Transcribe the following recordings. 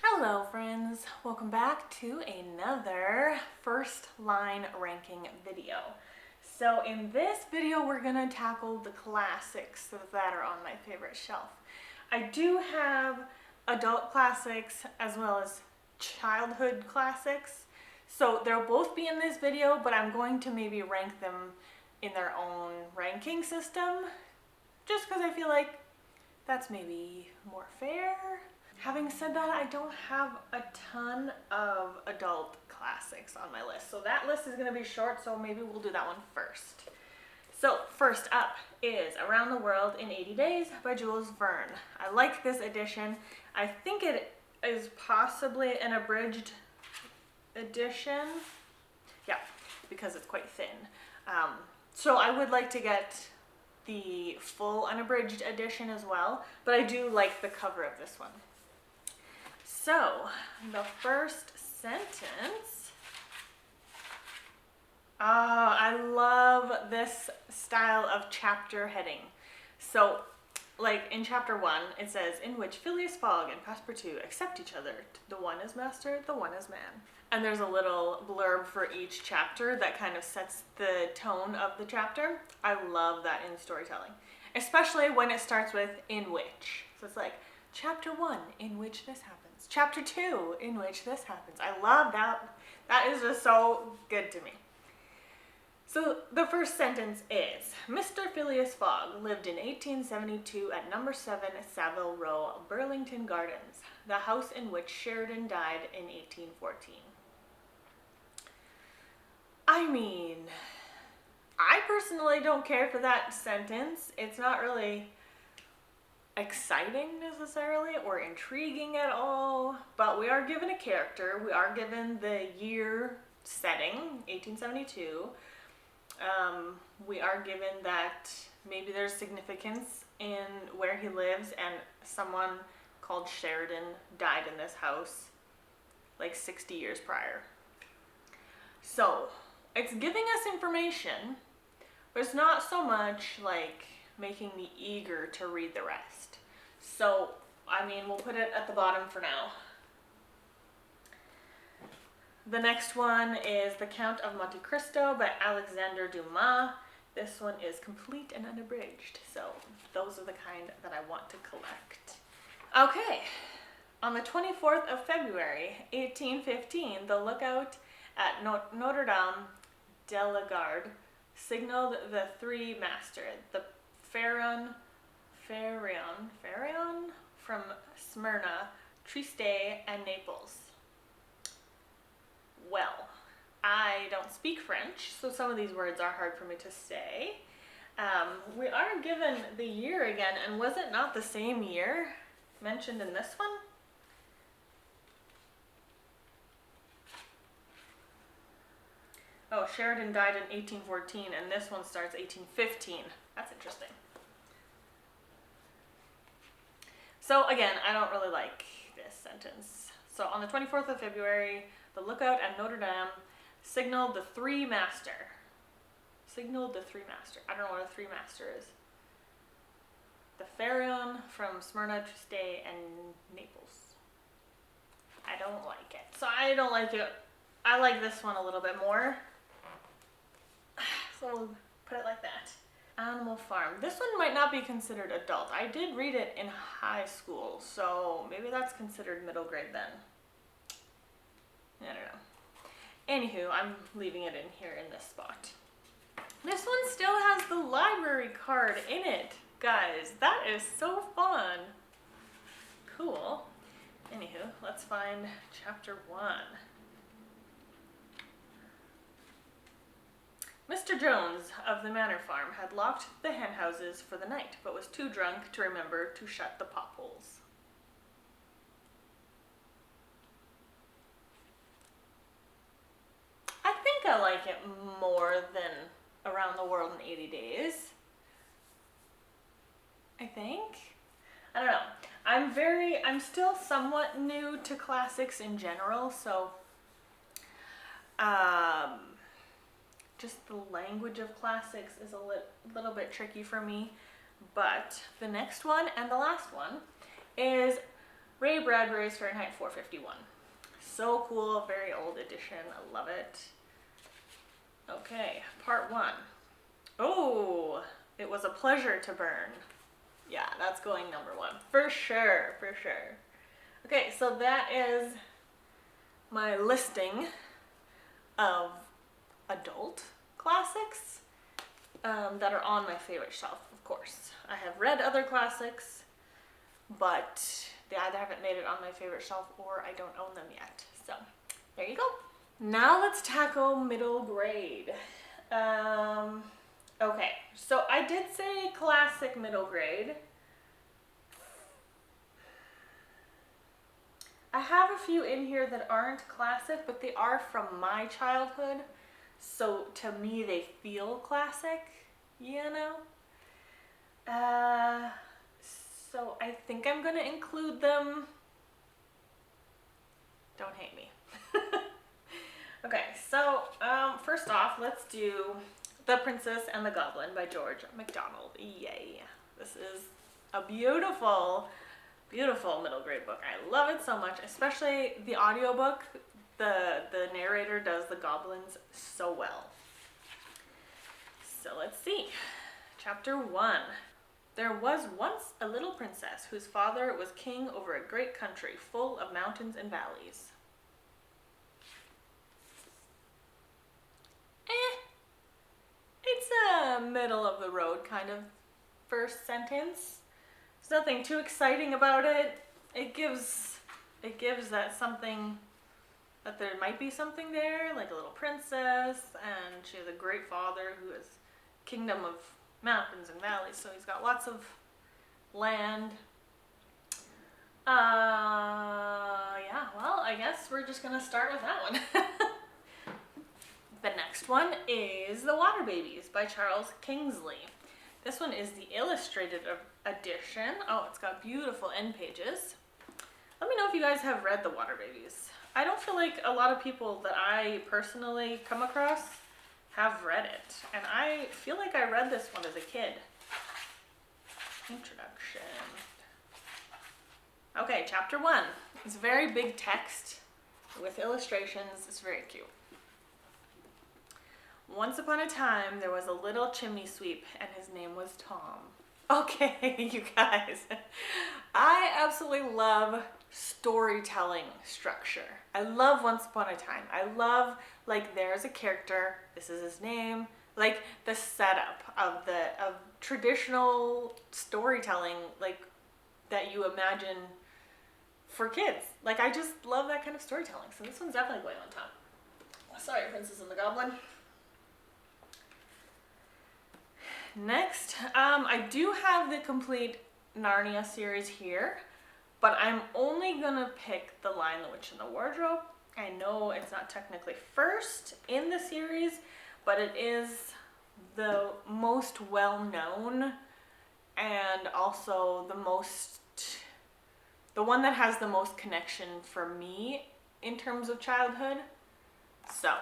Hello friends, welcome back to another first line ranking video. So in this video we're gonna tackle the classics that are on my favorite shelf. I do have adult classics as well as childhood classics, so they'll both be in this video, but I'm going to maybe rank them in their own ranking system just because I feel like that's maybe more fair. Having said that, I don't have a ton of adult classics on my list, so that list is going to be short, so maybe we'll do that one first. So first up is Around the World in 80 Days by Jules Verne. I like this edition. I think it is possibly an abridged edition. Yeah, because it's quite thin. So I would like to get the full unabridged edition as well, but I do like the cover of this one. So, the first sentence. I love this style of chapter heading. So, like in chapter 1, it says, in which Phileas Fogg and Passepartout accept each other. The one is master, the one is man. And there's a little blurb for each chapter that kind of sets the tone of the chapter. I love that in storytelling, especially when it starts with in which. So it's like, chapter 1, in which this happens. Chapter 2, in which this happens. I love that. That is just so good to me. So the first sentence is, Mr. Phileas Fogg lived in 1872 at number 7 Savile Row, Burlington Gardens, the house in which Sheridan died in 1814. I mean, I personally don't care for that sentence. It's not really exciting necessarily or intriguing at all, but we are given a character, we are given the year setting, 1872. We are given that maybe there's significance in where he lives and someone called Sheridan died in this house like 60 years prior. So it's giving us information, but it's not so much like making me eager to read the rest. So, I mean, we'll put it at the bottom for now. The next one is The Count of Monte Cristo by Alexander Dumas. This one is complete and unabridged, so those are the kind that I want to collect. Okay, on the 24th of February, 1815, the lookout at Notre Dame de la Garde signaled the three master, the Pharaon from Smyrna, Trieste, and Naples. Well, I don't speak French, so some of these words are hard for me to say. We are given the year again, and was it not the same year mentioned in this one? Oh, Sheridan died in 1814, and this one starts 1815. That's interesting. So again, I don't really like this sentence. So on the 24th of February, the lookout at Notre Dame signaled the three master. Signaled the three master. I don't know what a three master is. The Pharaon from Smyrna, Trieste, and Naples. I don't like it. So I don't like it. I like this one a little bit more. So we'll put it like that. Animal Farm. This one might not be considered adult. I did read it in high school, so maybe that's considered middle grade then. I don't know. Anywho, I'm leaving it in here in this spot. This one still has the library card in it, guys. That is so fun. Cool. Anywho, let's find chapter 1. Mr. Jones of the Manor Farm had locked the hen houses for the night, but was too drunk to remember to shut the potholes. I think I like it more than Around the World in 80 Days. I think. I don't know. I'm still somewhat new to classics in general, so just the language of classics is a little bit tricky for me. But the next one and the last one is Ray Bradbury's Fahrenheit 451. So cool, very old edition, I love it. Okay, part 1. Oh, it was a pleasure to burn. Yeah, that's going number 1, for sure, for sure. Okay, so that is my listing of adult classics that are on my favorite shelf, of course. I have read other classics, but they either haven't made it on my favorite shelf or I don't own them yet. So there you go. Now let's tackle middle grade. Okay, so I did say classic middle grade. I have a few in here that aren't classic, but they are from my childhood. So to me, they feel classic, you know? So I think I'm gonna include them. Don't hate me. Okay, so first off, let's do The Princess and the Goblin by George MacDonald. Yay. This is a beautiful, beautiful middle grade book. I love it so much, especially the audiobook. The narrator does the goblins so well. So let's see. Chapter 1. There was once a little princess whose father was king over a great country full of mountains and valleys. It's a middle of the road kind of first sentence. There's nothing too exciting about it. It gives that something, that there might be something there, like a little princess, and she has a great father who has a kingdom of mountains and valleys, so he's got lots of land. Yeah, well, I guess we're just gonna start with that one. The next one is The Water Babies by Charles Kingsley. This one is the illustrated edition. Oh, it's got beautiful end pages. Let me know if you guys have read The Water Babies. I don't feel like a lot of people that I personally come across have read it. And I feel like I read this one as a kid. Introduction. Okay, chapter 1. It's very big text with illustrations. It's very cute. Once upon a time, there was a little chimney sweep, and his name was Tom. Okay, you guys. I absolutely love storytelling structure. I love Once Upon a Time. I love, like, there's a character, this is his name, like the setup of traditional storytelling, like, that you imagine for kids. Like, I just love that kind of storytelling. So this one's definitely going on top. Sorry, Princess and the Goblin. Next, I do have the complete Narnia series here, but I'm only gonna pick The Lion, the Witch, and the Wardrobe. I know it's not technically first in the series, but it is the most well-known and also the one that has the most connection for me in terms of childhood. So,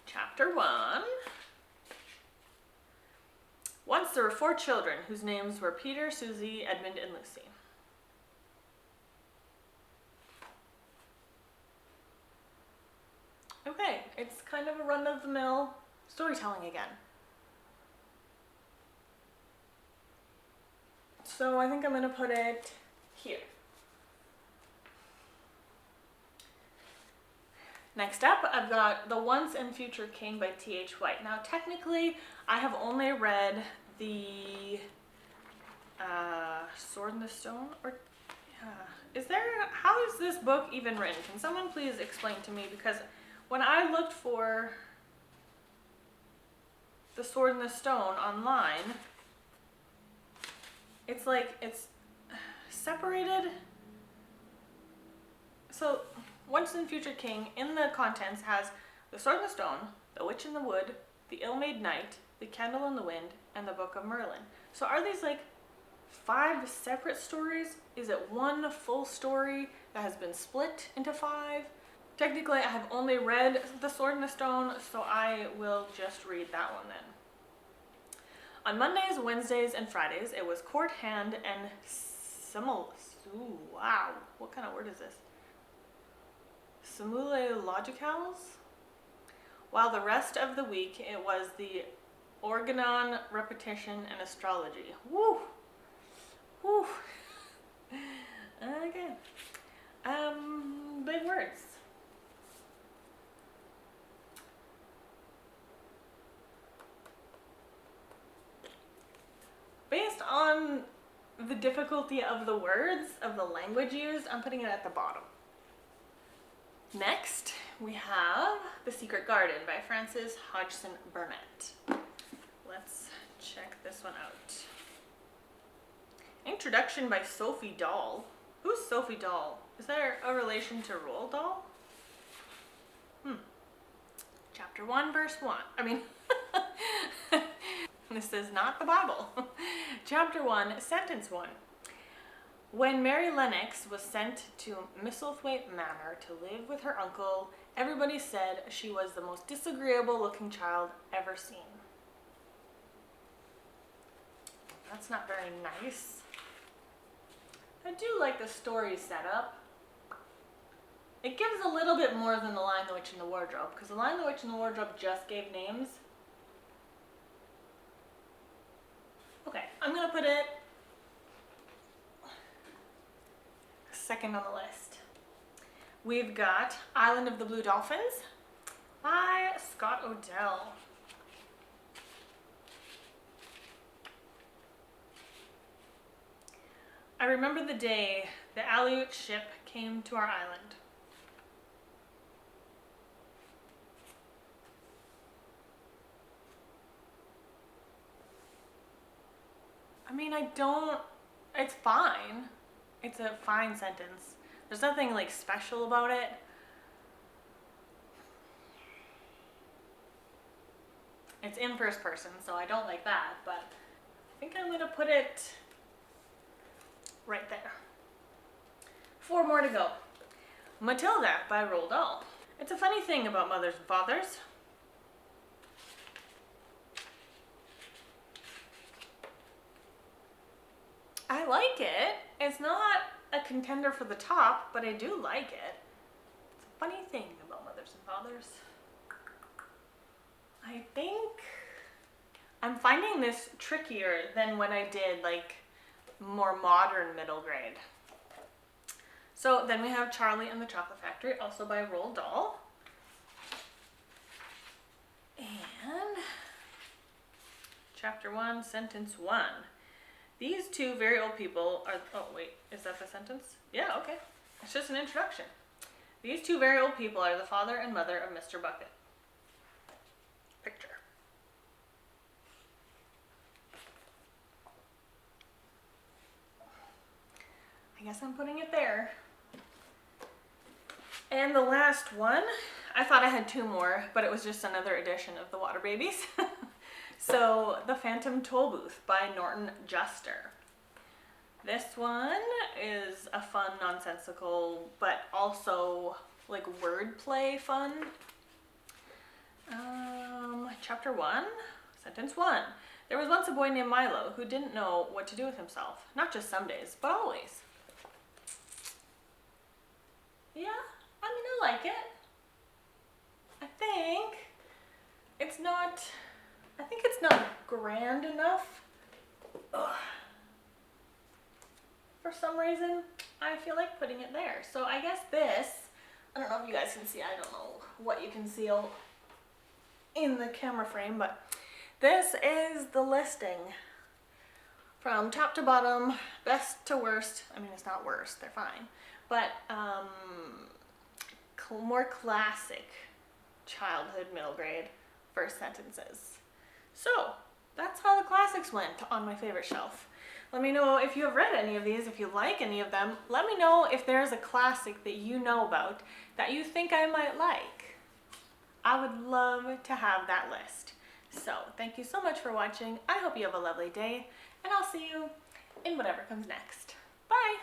chapter 1. Once there were 4 children whose names were Peter, Susie, Edmund, and Lucy. Okay, it's kind of a run-of-the-mill storytelling again. So I think I'm going to put it here. Next up, I've got The Once and Future King by T.H. White. Now, technically, I have only read the Sword in the Stone, or how is this book even written? Can someone please explain to me? Because when I looked for the Sword in the Stone online, it's like it's separated. So Once and Future King in the contents has The Sword in the Stone, The Witch in the Wood, The Ill-Made Knight, The Candle in the Wind, and The Book of Merlin. So are these like 5 separate stories? Is it one full story that has been split into 5? Technically, I have only read The Sword in the Stone, so I will just read that one then. On Mondays, Wednesdays, and Fridays, it was Court Hand and Ooh, wow. What kind of word is this? Simule logicals? While the rest of the week it was the organon, repetition, and astrology. Woo! Woo! Okay. Big words. Based on the difficulty of the words, of the language used, I'm putting it at the bottom. Next, we have The Secret Garden by Frances Hodgson Burnett. Let's check this one out. Introduction by Sophie Dahl. Who's Sophie Dahl? Is there a relation to Roald Dahl? Chapter 1, verse 1. I mean, this is not the Bible. Chapter 1, sentence 1. When Mary Lennox was sent to Misselthwaite Manor to live with her uncle, everybody said she was the most disagreeable looking child ever seen. That's not very nice. I do like the story setup. It gives a little bit more than The Lion, the Witch, and the Wardrobe, because The Lion, the Witch, and the Wardrobe just gave names. Okay, I'm gonna put it second on the list. We've got Island of the Blue Dolphins by Scott Odell. I remember the day the Aleut ship came to our island. I mean, it's fine. It's a fine sentence. There's nothing like special about it. It's in first person, so I don't like that, but I think I'm gonna put it right there. 4 more to go. Matilda by Roald Dahl. It's a funny thing about mothers and fathers. I like it. It's not a contender for the top, but I do like it. It's a funny thing about mothers and fathers. I think I'm finding this trickier than when I did like more modern middle grade. So then we have Charlie and the Chocolate Factory, also by Roald Dahl. And chapter 1, sentence 1. These two very old people are, oh wait, is that the sentence? Yeah, okay. It's just an introduction. These two very old people are the father and mother of Mr. Bucket. Picture. I guess I'm putting it there. And the last one, I thought I had 2 more, but it was just another edition of The Water Babies. So, The Phantom Tollbooth by Norton Juster. This one is a fun, nonsensical, but also like wordplay fun. Chapter 1, sentence 1. There was once a boy named Milo who didn't know what to do with himself. Not just some days, but always. Yeah, I mean, I like it. I think it's not grand enough. Ugh. For some reason, I feel like putting it there. So I guess this, I don't know if you guys can see, I don't know what you can see in the camera frame, but this is the listing from top to bottom, best to worst. I mean, it's not worst, they're fine, but more classic childhood, middle grade, first sentences. So that's how the classics went on my favorite shelf. Let me know if you have read any of these, if you like any of them. Let me know if there's a classic that you know about that you think I might like. I would love to have that list. So thank you so much for watching. I hope you have a lovely day, and I'll see you in whatever comes next. Bye!